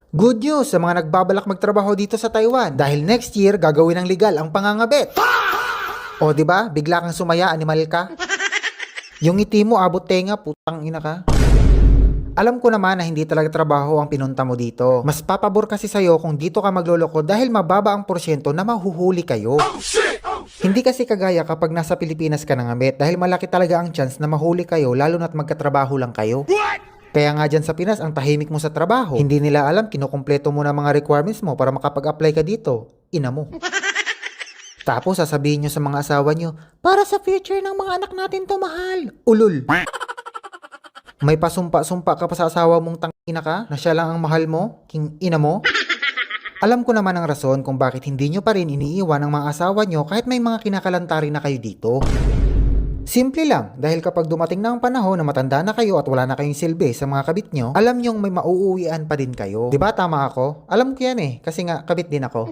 Good news sa mga nagbabalak magtrabaho dito sa Taiwan dahil next year gagawin ng legal ang pangangabet. O di ba? Bigla kang sumaya, animal ka. Yung ngiti mo abot tenga, putang ina ka. Alam ko naman na hindi talaga trabaho ang pinunta mo dito. Mas papabor kasi sa'yo kung dito ka magloloko dahil mababa ang porsyento na mahuhuli kayo. Hindi kasi kagaya kapag nasa Pilipinas ka nangabet dahil malaki talaga ang chance na mahuli kayo lalo na't magkatrabaho lang kayo. Kaya nga dyan sa Pinas ang tahimik mo sa trabaho. Hindi nila alam kinukumpleto mo na mga requirements mo para makapag-apply ka dito. Ina mo. Tapos sasabihin nyo sa mga asawa nyo, para sa future ng mga anak natin to mahal. Ulul. May pasumpa-sumpa ka pa sa asawa mong tangina ka na siya lang ang mahal mo? King ina mo? Alam ko naman ang rason kung bakit hindi nyo pa rin iniiwan ang mga asawa nyo kahit may mga kinakalantari na kayo dito. Simple lang, dahil kapag dumating na ang panahon na matanda na kayo at wala na kayong silbi sa mga kabit nyo, alam nyong may mauuwian pa din kayo. Diba tama ako? Alam ko yan kasi nga kabit din ako.